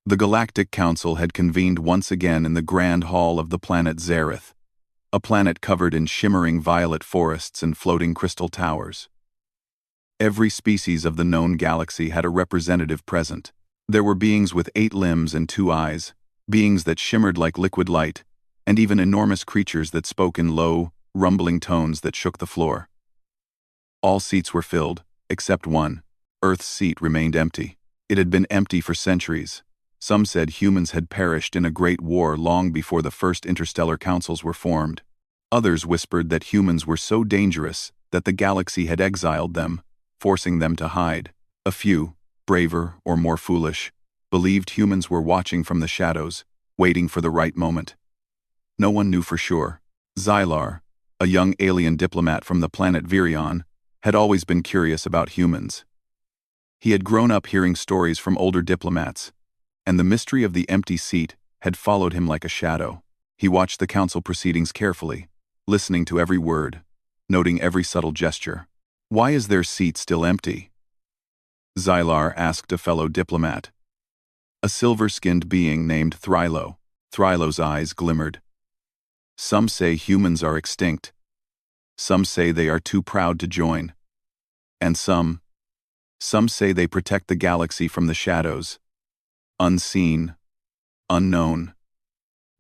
The Galactic Council had convened once again in the grand hall of the planet Zareth, a planet covered in shimmering violet forests and floating crystal towers. Every species of the known galaxy had a representative present. There were beings with 8 limbs and 2 eyes, beings that shimmered like liquid light, and even enormous creatures that spoke in low, rumbling tones that shook the floor. All seats were filled, except one. Earth's seat remained empty. It had been empty for centuries. Some said humans had perished in a great war long before the first interstellar councils were formed. Others whispered that humans were so dangerous that the galaxy had exiled them, forcing them to hide. A few, braver or more foolish, believed humans were watching from the shadows, waiting for the right moment. No one knew for sure. Xylar, a young alien diplomat from the planet Virion, had always been curious about humans. He had grown up hearing stories from older diplomats, and the mystery of the empty seat had followed him like a shadow. He watched the council proceedings carefully, listening to every word, noting every subtle gesture. "Why is their seat still empty?" Xylar asked a fellow diplomat, a silver-skinned being named Thrylo. Thrylo's eyes glimmered. "Some say humans are extinct. Some say they are too proud to join. And some say they protect the galaxy from the shadows. Unseen, unknown.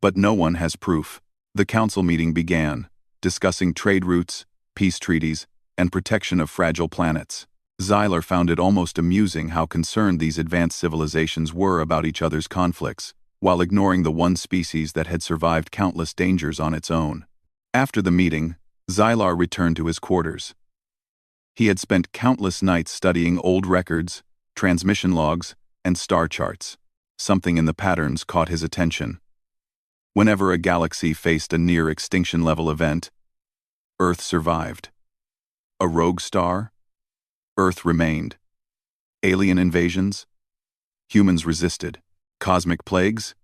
But no one has proof." The council meeting began, discussing trade routes, peace treaties, and protection of fragile planets. Xylar found it almost amusing how concerned these advanced civilizations were about each other's conflicts, while ignoring the one species that had survived countless dangers on its own. After the meeting, Xylar returned to his quarters. He had spent countless nights studying old records, transmission logs, and star charts. Something in the patterns caught his attention. Whenever a galaxy faced a near-extinction-level event, Earth survived. A rogue star? Earth remained. Alien invasions? Humans resisted. Cosmic plagues?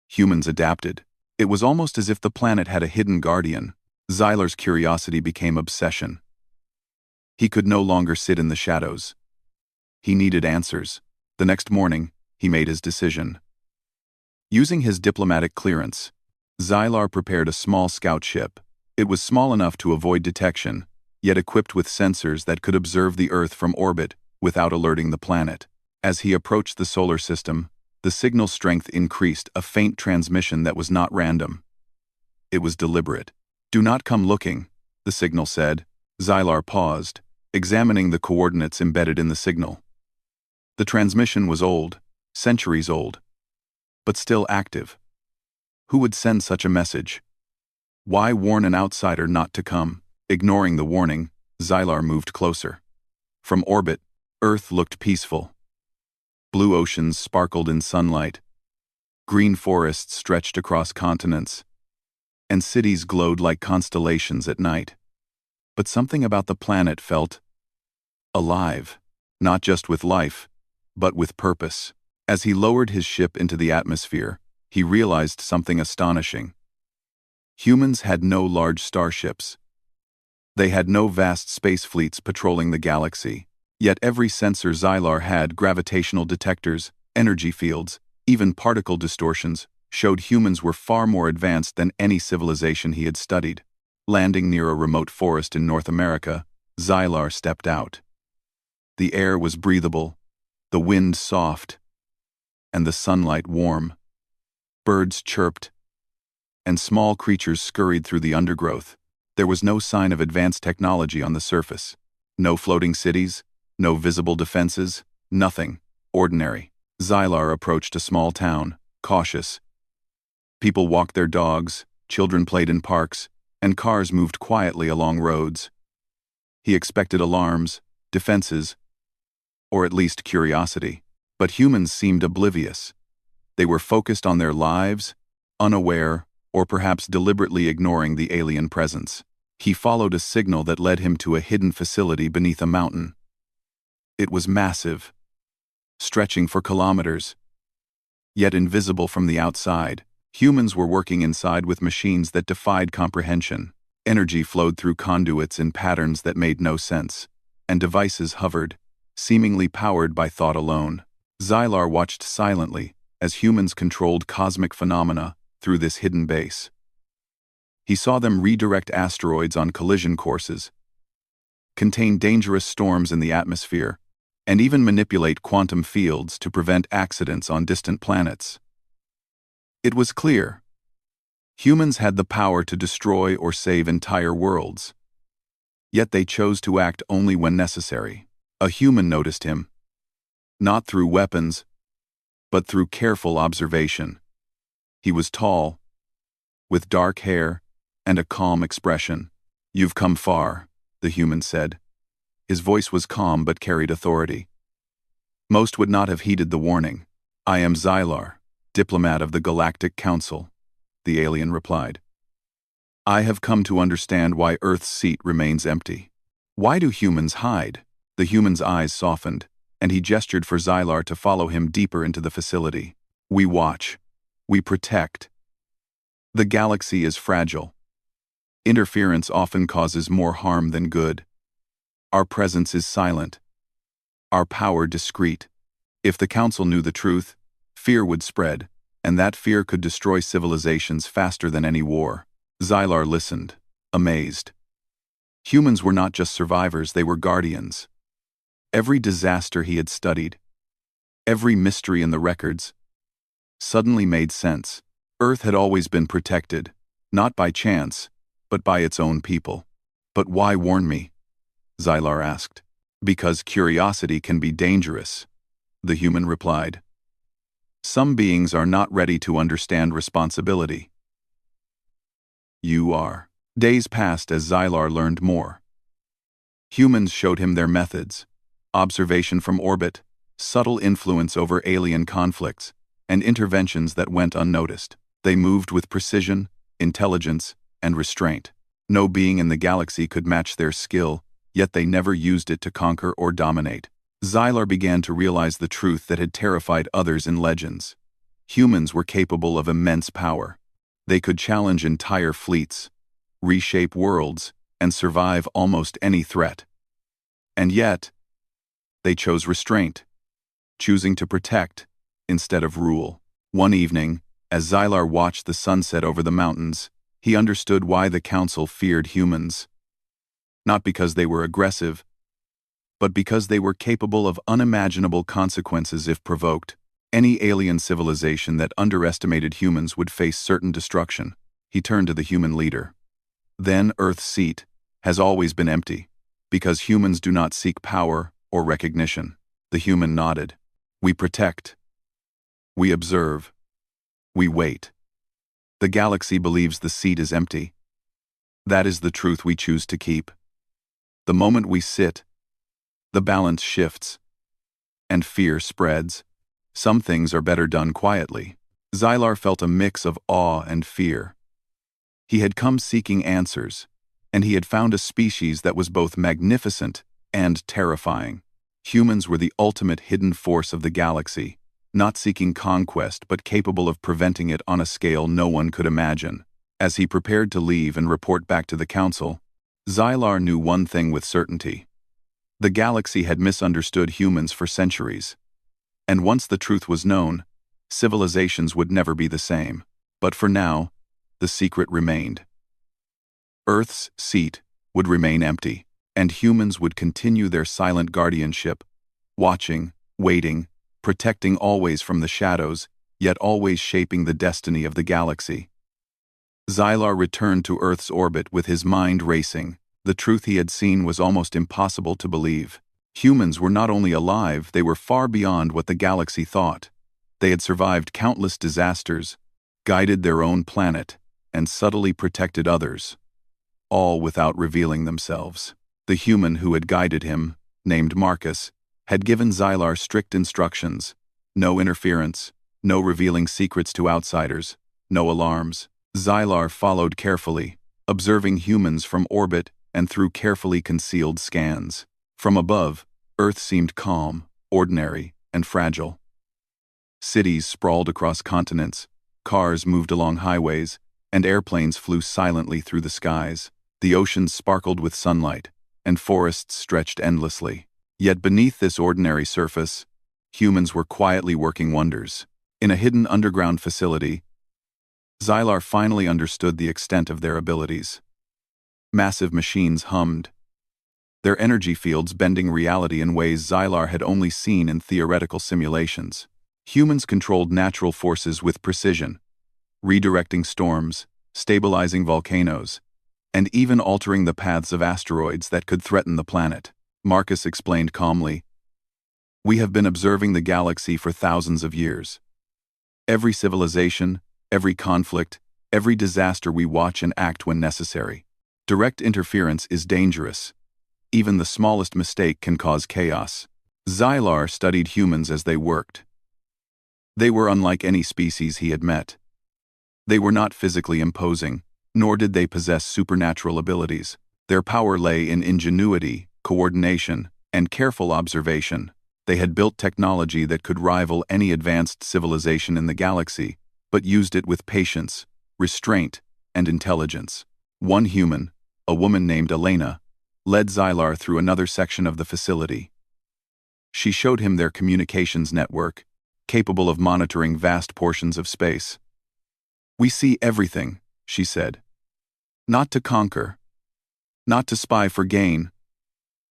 Humans adapted. It was almost as if the planet had a hidden guardian. Xylar's curiosity became obsession. He could no longer sit in the shadows. He needed answers. The next morning, he made his decision. Using his diplomatic clearance, Xylar prepared a small scout ship. It was small enough to avoid detection, yet equipped with sensors that could observe the Earth from orbit without alerting the planet. As he approached the solar system, the signal strength increased, a faint transmission that was not random. It was deliberate. "Do not come looking," the signal said. Xylar paused, examining the coordinates embedded in the signal. The transmission was old, centuries old, but still active. Who would send such a message? Why warn an outsider not to come? Ignoring the warning, Xylar moved closer. From orbit, Earth looked peaceful. Blue oceans sparkled in sunlight. Green forests stretched across continents. And cities glowed like constellations at night. But something about the planet felt alive, not just with life, but with purpose. As he lowered his ship into the atmosphere, he realized something astonishing. Humans had no large starships. They had no vast space fleets patrolling the galaxy. Yet every sensor Xylar had, gravitational detectors, energy fields, even particle distortions, showed humans were far more advanced than any civilization he had studied. Landing near a remote forest in North America, Xylar stepped out. The air was breathable, the wind soft, and the sunlight warm. Birds chirped, and small creatures scurried through the undergrowth. There was no sign of advanced technology on the surface. No floating cities, no visible defenses, nothing. Ordinary. Xylar approached a small town, cautious. People walked their dogs, children played in parks, and cars moved quietly along roads. He expected alarms, defenses, or at least curiosity. But humans seemed oblivious. They were focused on their lives, unaware, or perhaps deliberately ignoring the alien presence. He followed a signal that led him to a hidden facility beneath a mountain. It was massive, stretching for kilometers. Yet invisible from the outside, humans were working inside with machines that defied comprehension. Energy flowed through conduits in patterns that made no sense, and devices hovered, seemingly powered by thought alone. Xylar watched silently as humans controlled cosmic phenomena through this hidden base. He saw them redirect asteroids on collision courses, contain dangerous storms in the atmosphere, and even manipulate quantum fields to prevent accidents on distant planets. It was clear. Humans had the power to destroy or save entire worlds. Yet they chose to act only when necessary. A human noticed him, not through weapons, but through careful observation. He was tall, with dark hair and a calm expression. "You've come far," the human said. His voice was calm but carried authority. Most would not have heeded the warning. "I am Xylar, diplomat of the Galactic Council," the alien replied. "I have come to understand why Earth's seat remains empty." "Why do humans hide?" The human's eyes softened, and he gestured for Xylar to follow him deeper into the facility. "We watch. We protect. The galaxy is fragile. Interference often causes more harm than good. Our presence is silent. Our power discreet. If the Council knew the truth, fear would spread, and that fear could destroy civilizations faster than any war." Xylar listened, amazed. Humans were not just survivors, they were guardians. Every disaster he had studied, every mystery in the records, suddenly made sense. Earth had always been protected, not by chance, but by its own people. "But why warn me?" Xylar asked. "Because curiosity can be dangerous," the human replied. "Some beings are not ready to understand responsibility. You are." Days passed as Xylar learned more. Humans showed him their methods: observation from orbit, subtle influence over alien conflicts, and interventions that went unnoticed. They moved with precision, intelligence, and restraint. No being in the galaxy could match their skill, yet they never used it to conquer or dominate. Xylar began to realize the truth that had terrified others in legends. Humans were capable of immense power. They could challenge entire fleets, reshape worlds, and survive almost any threat. And yet, they chose restraint, choosing to protect instead of rule. One evening, as Xylar watched the sunset over the mountains, he understood why the Council feared humans. Not because they were aggressive, but because they were capable of unimaginable consequences if provoked. Any alien civilization that underestimated humans would face certain destruction. He turned to the human leader. "Then Earth's seat has always been empty, because humans do not seek power or recognition." The human nodded. "We protect. We observe. We wait. The galaxy believes the seat is empty. That is the truth we choose to keep. The moment we sit, the balance shifts, and fear spreads. Some things are better done quietly." Xylar felt a mix of awe and fear. He had come seeking answers, and he had found a species that was both magnificent and terrifying. Humans were the ultimate hidden force of the galaxy, not seeking conquest but capable of preventing it on a scale no one could imagine. As he prepared to leave and report back to the Council, Xylar knew one thing with certainty. The galaxy had misunderstood humans for centuries. And once the truth was known, civilizations would never be the same. But for now, the secret remained. Earth's seat would remain empty, and humans would continue their silent guardianship, watching, waiting, protecting always from the shadows, yet always shaping the destiny of the galaxy. Xylar returned to Earth's orbit with his mind racing. The truth he had seen was almost impossible to believe. Humans were not only alive, they were far beyond what the galaxy thought. They had survived countless disasters, guided their own planet, and subtly protected others, all without revealing themselves. The human who had guided him, named Marcus, had given Xylar strict instructions: no interference, no revealing secrets to outsiders, no alarms. Xylar followed carefully, observing humans from orbit and through carefully concealed scans. From above, Earth seemed calm, ordinary, and fragile. Cities sprawled across continents, cars moved along highways, and airplanes flew silently through the skies. The oceans sparkled with sunlight, and forests stretched endlessly. Yet beneath this ordinary surface, humans were quietly working wonders. In a hidden underground facility, Xylar finally understood the extent of their abilities. Massive machines hummed, their energy fields bending reality in ways Xylar had only seen in theoretical simulations. Humans controlled natural forces with precision, redirecting storms, stabilizing volcanoes, and even altering the paths of asteroids that could threaten the planet. Marcus explained calmly, "We have been observing the galaxy for thousands of years. Every civilization, every conflict, every disaster we watch and act when necessary. Direct interference is dangerous. Even the smallest mistake can cause chaos." Xylar studied humans as they worked. They were unlike any species he had met. They were not physically imposing, nor did they possess supernatural abilities. Their power lay in ingenuity, coordination, and careful observation. They had built technology that could rival any advanced civilization in the galaxy, but used it with patience, restraint, and intelligence. One human, a woman named Elena, led Xylar through another section of the facility. She showed him their communications network, capable of monitoring vast portions of space. "We see everything," she said. "Not to conquer, not to spy for gain,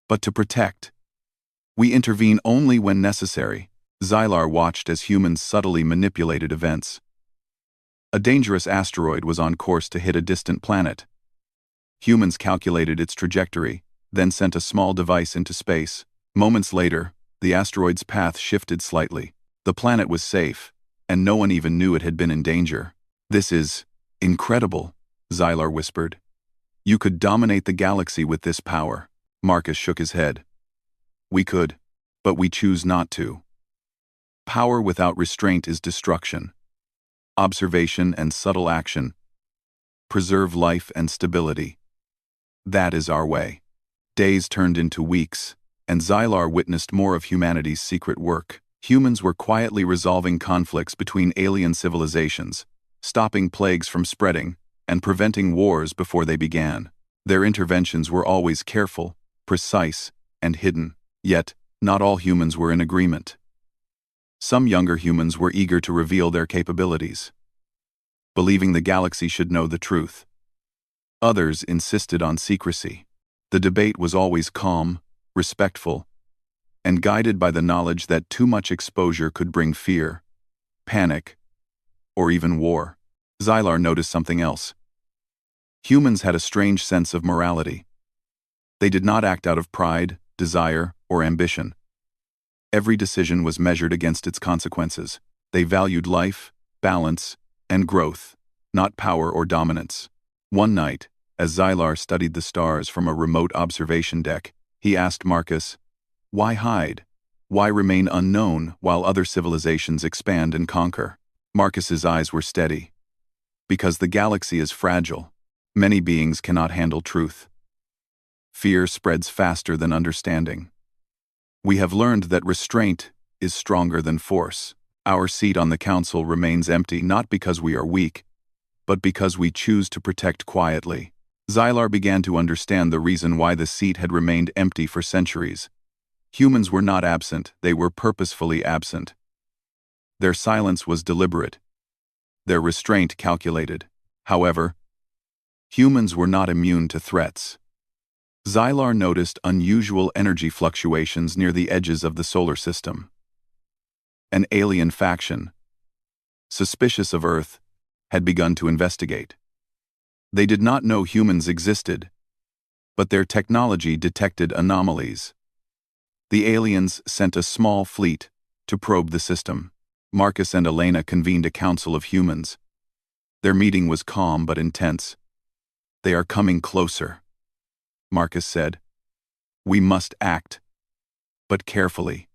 but to protect. We intervene only when necessary." Xylar watched as humans subtly manipulated events. A dangerous asteroid was on course to hit a distant planet. Humans calculated its trajectory, then sent a small device into space. Moments later, the asteroid's path shifted slightly. The planet was safe, and no one even knew it had been in danger. "This is incredible," Xylar whispered. "You could dominate the galaxy with this power." Marcus shook his head. "We could, but we choose not to. Power without restraint is destruction. Observation and subtle action preserve life and stability. That is our way." Days turned into weeks, and Xylar witnessed more of humanity's secret work. Humans were quietly resolving conflicts between alien civilizations, stopping plagues from spreading, and preventing wars before they began. Their interventions were always careful, precise, and hidden. Yet, not all humans were in agreement. Some younger humans were eager to reveal their capabilities, believing the galaxy should know the truth. Others insisted on secrecy. The debate was always calm, respectful, and guided by the knowledge that too much exposure could bring fear, panic, or even war. Xylar noticed something else. Humans had a strange sense of morality. They did not act out of pride, desire, or ambition. Every decision was measured against its consequences. They valued life, balance, and growth, not power or dominance. One night, as Xylar studied the stars from a remote observation deck, he asked Marcus, "Why hide? Why remain unknown while other civilizations expand and conquer?" Marcus's eyes were steady. "Because the galaxy is fragile. Many beings cannot handle truth. Fear spreads faster than understanding. We have learned that restraint is stronger than force. Our seat on the council remains empty not because we are weak, but because we choose to protect quietly." Xylar began to understand the reason why the seat had remained empty for centuries. Humans were not absent, they were purposefully absent. Their silence was deliberate, their restraint calculated. However, humans were not immune to threats. Xylar noticed unusual energy fluctuations near the edges of the solar system. An alien faction, suspicious of Earth, had begun to investigate. They did not know humans existed, but their technology detected anomalies. The aliens sent a small fleet to probe the system. Marcus and Elena convened a council of humans. Their meeting was calm but intense. "They are coming closer," Marcus said. "We must act, but carefully.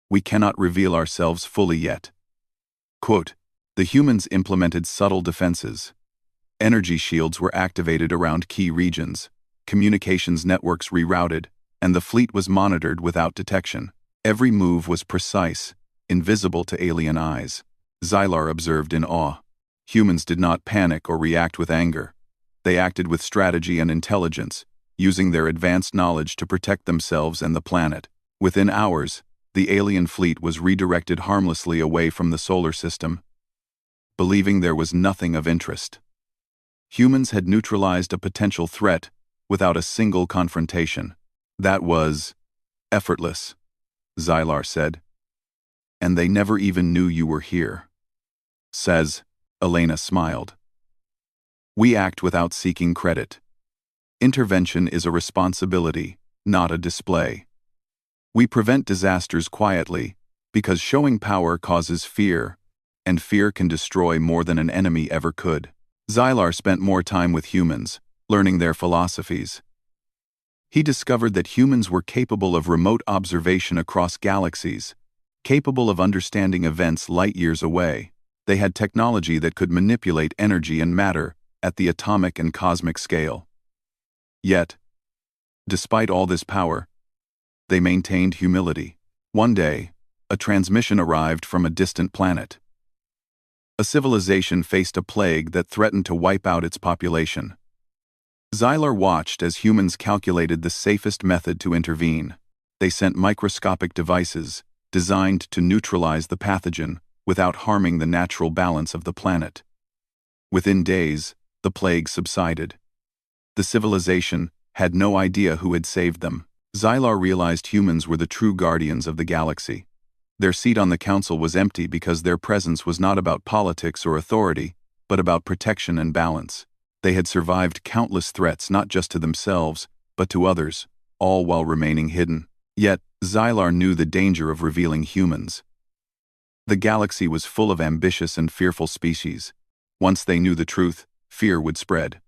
We cannot reveal ourselves fully yet." Quote, "The humans implemented subtle defenses. Energy shields were activated around key regions, communications networks rerouted, and the fleet was monitored without detection. Every move was precise, invisible to alien eyes." Xylar observed in awe. Humans did not panic or react with anger. They acted with strategy and intelligence, using their advanced knowledge to protect themselves and the planet. Within hours, the alien fleet was redirected harmlessly away from the solar system, believing there was nothing of interest. Humans had neutralized a potential threat without a single confrontation. That was effortless, Xylar said. And they never even knew you were here. Says, Elena smiled. We act without seeking credit. Intervention is a responsibility, not a display. We prevent disasters quietly, because showing power causes fear, and fear can destroy more than an enemy ever could. Xylar spent more time with humans, learning their philosophies. He discovered that humans were capable of remote observation across galaxies, capable of understanding events light years away. They had technology that could manipulate energy and matter at the atomic and cosmic scale. Yet, despite all this power, they maintained humility. One day, a transmission arrived from a distant planet. A civilization faced a plague that threatened to wipe out its population. Xylar watched as humans calculated the safest method to intervene. They sent microscopic devices designed to neutralize the pathogen without harming the natural balance of the planet. Within days, the plague subsided. The civilization had no idea who had saved them. Xylar realized humans were the true guardians of the galaxy. Their seat on the council was empty because their presence was not about politics or authority, but about protection and balance. They had survived countless threats not just to themselves, but to others, all while remaining hidden. Yet, Xylar knew the danger of revealing humans. The galaxy was full of ambitious and fearful species. Once they knew the truth, fear would spread.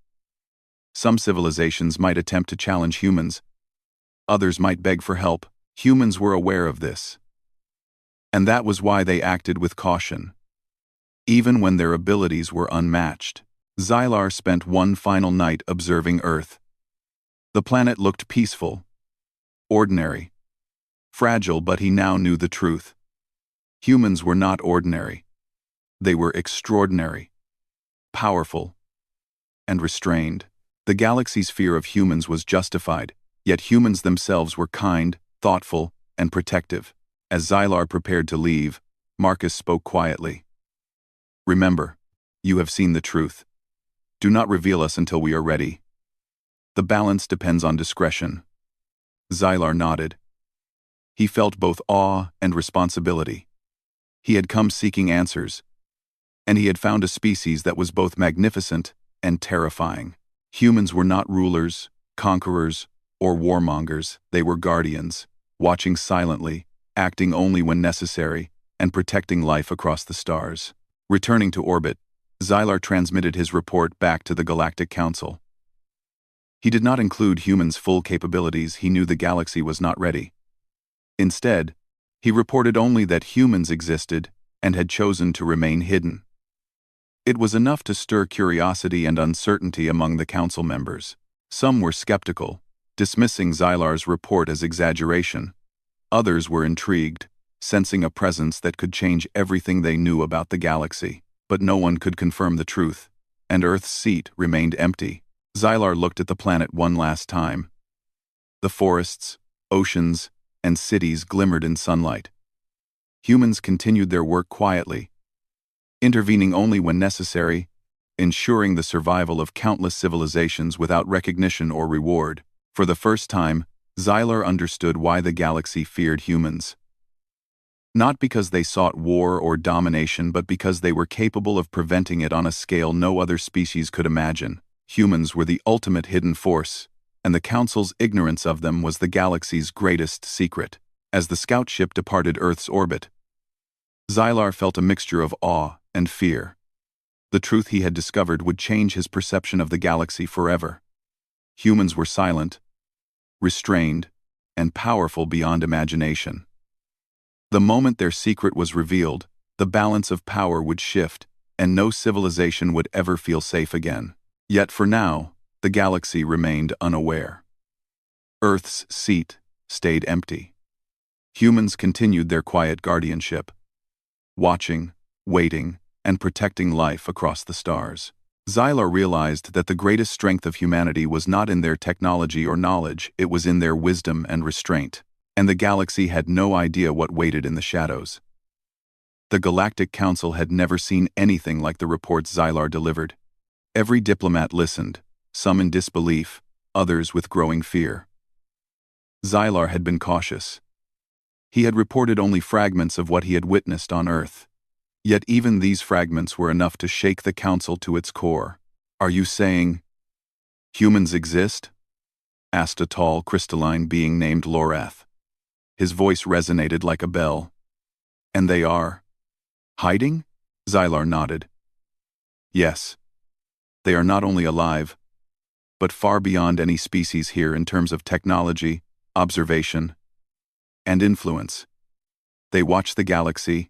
Some civilizations might attempt to challenge humans. Others might beg for help. Humans were aware of this. And that was why they acted with caution. Even when their abilities were unmatched. Xylar spent one final night observing Earth. The planet looked peaceful, ordinary, fragile, but he now knew the truth. Humans were not ordinary. They were extraordinary, powerful, and restrained. The galaxy's fear of humans was justified, yet humans themselves were kind, thoughtful, and protective. As Xylar prepared to leave, Marcus spoke quietly. Remember, you have seen the truth. Do not reveal us until we are ready. The balance depends on discretion. Xylar nodded. He felt both awe and responsibility. He had come seeking answers, and he had found a species that was both magnificent and terrifying. Humans were not rulers, conquerors, or warmongers. They were guardians, watching silently, acting only when necessary, and protecting life across the stars. Returning to orbit, Xylar transmitted his report back to the Galactic Council. He did not include humans' full capabilities. He knew the galaxy was not ready. Instead, he reported only that humans existed and had chosen to remain hidden. It was enough to stir curiosity and uncertainty among the council members. Some were skeptical, dismissing Xylar's report as exaggeration. Others were intrigued, sensing a presence that could change everything they knew about the galaxy. But no one could confirm the truth, and Earth's seat remained empty. Xylar looked at the planet one last time. The forests, oceans, and cities glimmered in sunlight. Humans continued their work quietly, intervening only when necessary, ensuring the survival of countless civilizations without recognition or reward. For the first time, Xylar understood why the galaxy feared humans. Not because they sought war or domination, but because they were capable of preventing it on a scale no other species could imagine. Humans were the ultimate hidden force, and the Council's ignorance of them was the galaxy's greatest secret. As the scout ship departed Earth's orbit, Xylar felt a mixture of awe and fear. The truth he had discovered would change his perception of the galaxy forever. Humans were silent, restrained, and powerful beyond imagination. The moment their secret was revealed, the balance of power would shift, and no civilization would ever feel safe again. Yet for now, the galaxy remained unaware. Earth's seat stayed empty. Humans continued their quiet guardianship, watching, waiting, and protecting life across the stars. Xylar realized that the greatest strength of humanity was not in their technology or knowledge, it was in their wisdom and restraint. and the galaxy had no idea what waited in the shadows. The Galactic Council had never seen anything like the reports Xylar delivered. Every diplomat listened, some in disbelief, others with growing fear. Xylar had been cautious. He had reported only fragments of what he had witnessed on Earth. Yet even these fragments were enough to shake the Council to its core. "Are you saying humans exist?" asked a tall, crystalline being named Lorath. His voice resonated like a bell. "And they are hiding?" Xylar nodded. "Yes. They are not only alive, but far beyond any species here in terms of technology, observation, and influence. They watch the galaxy,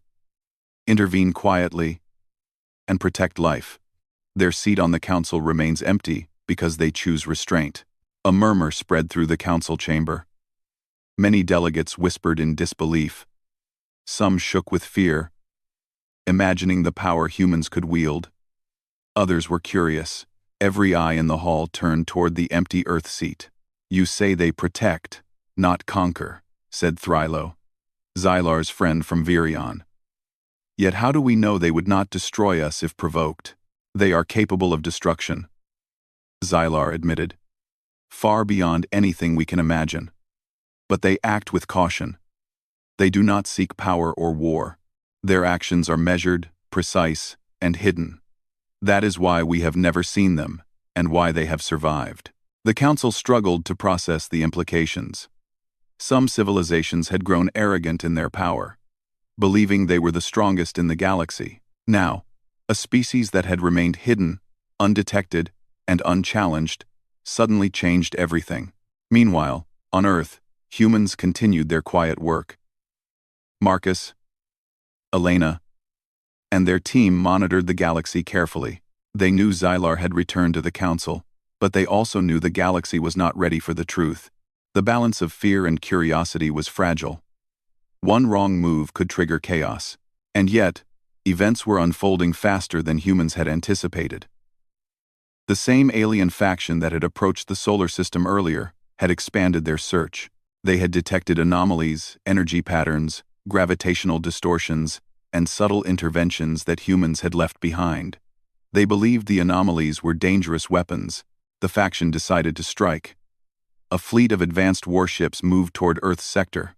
intervene quietly, and protect life. Their seat on the Council remains empty because they choose restraint." A murmur spread through the Council chamber. Many delegates whispered in disbelief. Some shook with fear, imagining the power humans could wield. Others were curious. Every eye in the hall turned toward the empty Earth seat. "You say they protect, not conquer," said Thrylo, Xylar's friend from Virion. "Yet how do we know they would not destroy us if provoked?" "They are capable of destruction," Xylar admitted, "far beyond anything we can imagine. But they act with caution. They do not seek power or war. Their actions are measured, precise, and hidden. That is why we have never seen them, and why they have survived." The Council struggled to process the implications. Some civilizations had grown arrogant in their power, believing they were the strongest in the galaxy. Now, a species that had remained hidden, undetected, and unchallenged suddenly changed everything. Meanwhile, on Earth, humans continued their quiet work. Marcus, Elena, and their team monitored the galaxy carefully. They knew Xylar had returned to the Council, but they also knew the galaxy was not ready for the truth. The balance of fear and curiosity was fragile. One wrong move could trigger chaos. And yet, events were unfolding faster than humans had anticipated. The same alien faction that had approached the solar system earlier had expanded their search. They had detected anomalies, energy patterns, gravitational distortions, and subtle interventions that humans had left behind. They believed the anomalies were dangerous weapons. The faction decided to strike. A fleet of advanced warships moved toward Earth's sector,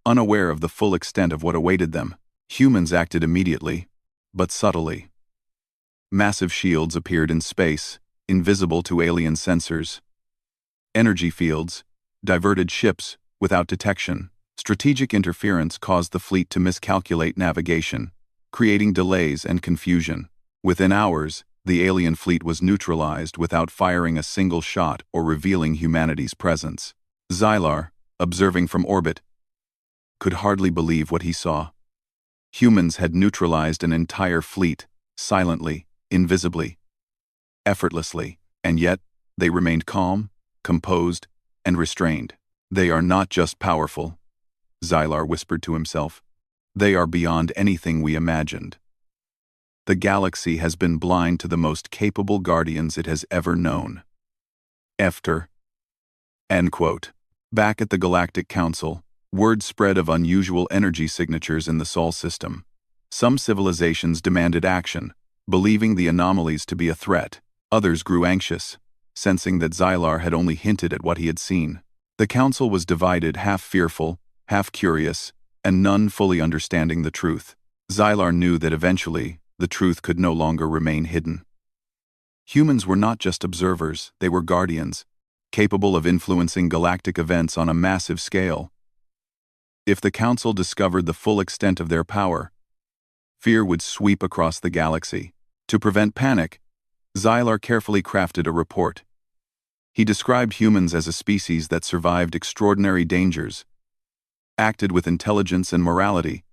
unaware of the full extent of what awaited them. Humans acted immediately, but subtly. Massive shields appeared in space, invisible to alien sensors. Energy fields diverted ships without detection. Strategic interference caused the fleet to miscalculate navigation, creating delays and confusion. Within hours, the alien fleet was neutralized without firing a single shot or revealing humanity's presence. Xylar, observing from orbit, could hardly believe what he saw. Humans had neutralized an entire fleet, silently, invisibly, effortlessly, and yet they remained calm, composed, and restrained. "They are not just powerful," Xylar whispered to himself. "They are beyond anything we imagined. The galaxy has been blind to the most capable guardians it has ever known." Efter. End quote. Back at the Galactic Council, word spread of unusual energy signatures in the Sol system. Some civilizations demanded action, believing the anomalies to be a threat. Others grew anxious, sensing that Xylar had only hinted at what he had seen. The Council was divided, half fearful, half curious, and none fully understanding the truth. Xylar knew that eventually, the truth could no longer remain hidden. Humans were not just observers, they were guardians, capable of influencing galactic events on a massive scale. If the Council discovered the full extent of their power, fear would sweep across the galaxy. To prevent panic, Xylar carefully crafted a report. He described humans as a species that survived extraordinary dangers, acted with intelligence and morality,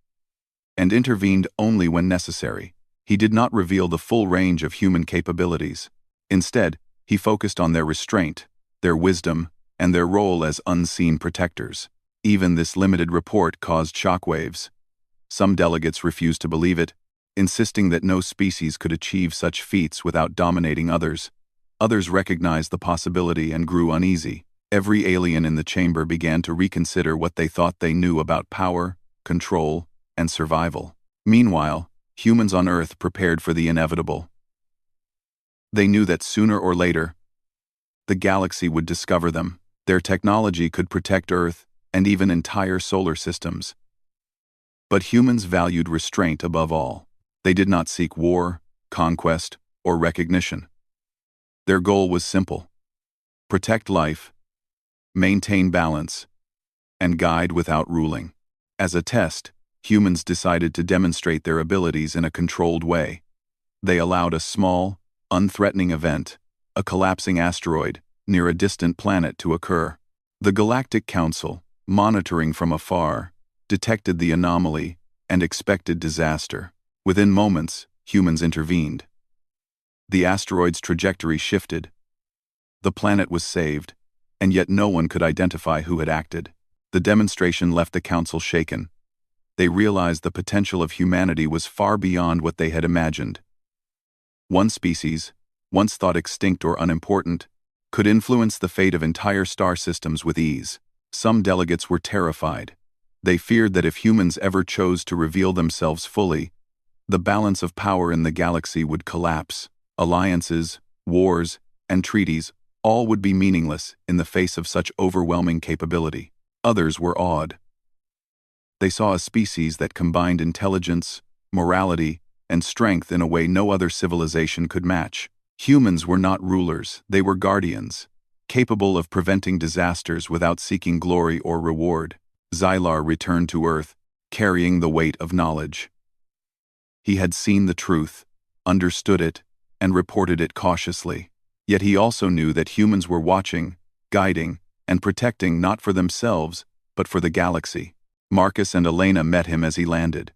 and intervened only when necessary. He did not reveal the full range of human capabilities. Instead, he focused on their restraint, their wisdom, and their role as unseen protectors. Even this limited report caused shockwaves. Some delegates refused to believe it, insisting that no species could achieve such feats without dominating others. Others recognized the possibility and grew uneasy. Every alien in the chamber began to reconsider what they thought they knew about power, control, and survival. Meanwhile, humans on Earth prepared for the inevitable. They knew that sooner or later, the galaxy would discover them. Their technology could protect Earth and even entire solar systems. But humans valued restraint above all. They did not seek war, conquest, or recognition. Their goal was simple: protect life, maintain balance, and guide without ruling. As a test, humans decided to demonstrate their abilities in a controlled way. They allowed a small, unthreatening event, a collapsing asteroid, near a distant planet to occur. The Galactic Council, monitoring from afar, detected the anomaly and expected disaster. Within moments, humans intervened. The asteroid's trajectory shifted. The planet was saved, and yet no one could identify who had acted. The demonstration left the Council shaken. They realized the potential of humanity was far beyond what they had imagined. One species, once thought extinct or unimportant, could influence the fate of entire star systems with ease. Some delegates were terrified. They feared that if humans ever chose to reveal themselves fully, the balance of power in the galaxy would collapse. Alliances, wars, and treaties all would be meaningless in the face of such overwhelming capability. Others were awed. They saw a species that combined intelligence, morality, and strength in a way no other civilization could match. Humans were not rulers, they were guardians, capable of preventing disasters without seeking glory or reward. Xylar returned to Earth, carrying the weight of knowledge. He had seen the truth, understood it, and reported it cautiously. Yet he also knew that humans were watching, guiding, and protecting not for themselves, but for the galaxy. Marcus and Elena met him as he landed.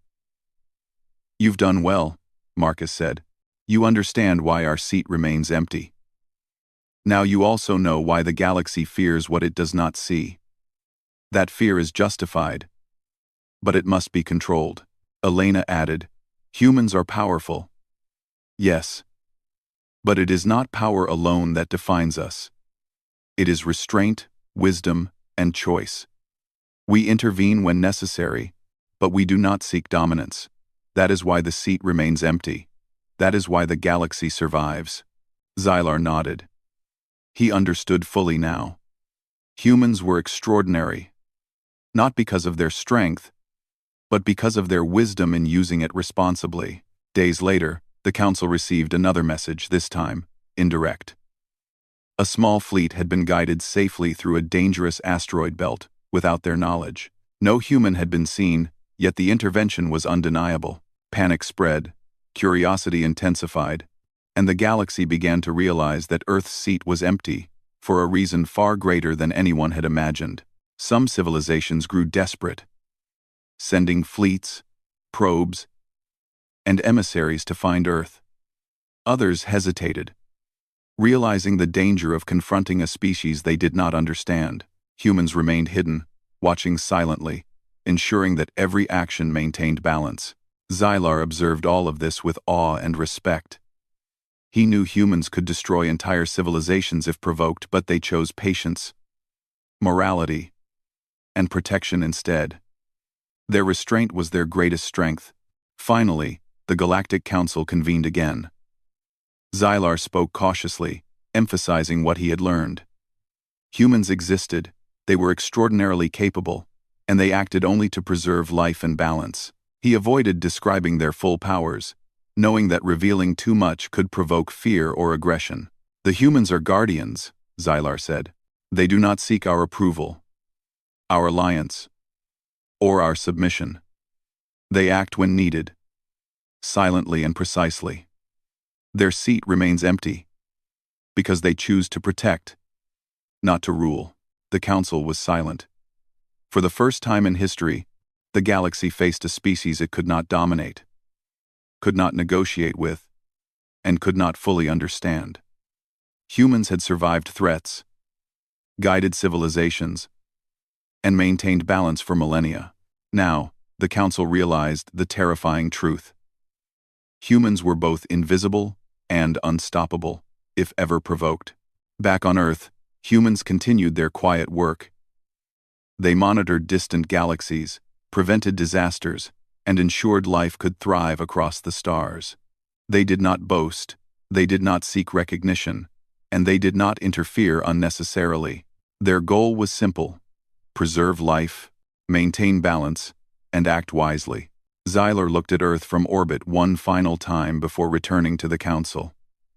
"You've done well," Marcus said. "You understand why our seat remains empty. Now you also know why the galaxy fears what it does not see. That fear is justified, but it must be controlled." Elena added, "Humans are powerful. Yes. But it is not power alone that defines us. It is restraint, wisdom, and choice. We intervene when necessary, but we do not seek dominance. That is why the seat remains empty. That is why the galaxy survives." Xylar nodded. He understood fully now. Humans were extraordinary, not because of their strength, but because of their wisdom in using it responsibly. Days later, the Council received another message, this time indirect. A small fleet had been guided safely through a dangerous asteroid belt without their knowledge. No human had been seen, yet the intervention was undeniable. Panic spread, curiosity intensified, and the galaxy began to realize that Earth's seat was empty, for a reason far greater than anyone had imagined. Some civilizations grew desperate, sending fleets, probes, and emissaries to find Earth. Others hesitated, realizing the danger of confronting a species they did not understand. Humans remained hidden, watching silently, ensuring that every action maintained balance. Xylar observed all of this with awe and respect. He knew humans could destroy entire civilizations if provoked, but they chose patience, morality, and protection instead. Their restraint was their greatest strength. Finally, the Galactic Council convened again. Xylar spoke cautiously, emphasizing what he had learned. Humans existed, they were extraordinarily capable, and they acted only to preserve life and balance. He avoided describing their full powers, knowing that revealing too much could provoke fear or aggression. "The humans are guardians," Xylar said. "They do not seek our approval, our alliance, or our submission. They act when needed, silently and precisely. Their seat remains empty, because they choose to protect, not to rule." The Council was silent. For the first time in history, the galaxy faced a species it could not dominate, could not negotiate with, and could not fully understand. Humans had survived threats, guided civilizations, and maintained balance for millennia. Now, the Council realized the terrifying truth. Humans were both invisible and unstoppable, if ever provoked. Back on Earth, Humans continued their quiet work. They monitored distant galaxies, prevented disasters, and ensured life could thrive across the stars. They did not boast, they did not seek recognition, and they did not interfere unnecessarily. Their goal was simple: preserve life, maintain balance, and act wisely. Xylar looked at Earth from orbit one final time before returning to the Council.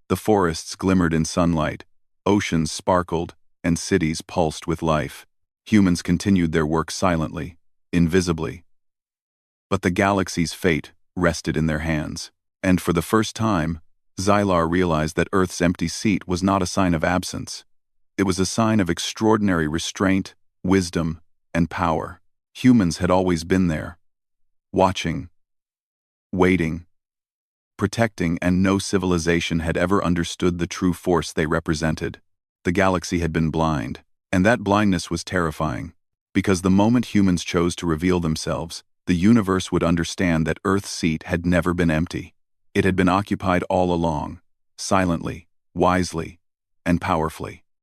The forests glimmered in sunlight, oceans sparkled, and cities pulsed with life. Humans continued their work silently, invisibly. But the galaxy's fate rested in their hands. And for the first time, Xylar realized that Earth's empty seat was not a sign of absence. It was a sign of extraordinary restraint, wisdom, and power. Humans had always been there, watching, waiting, protecting, and no civilization had ever understood the true force they represented. The galaxy had been blind, and that blindness was terrifying, because the moment humans chose to reveal themselves, the universe would understand that Earth's seat had never been empty. It had been occupied all along, silently, wisely, and powerfully.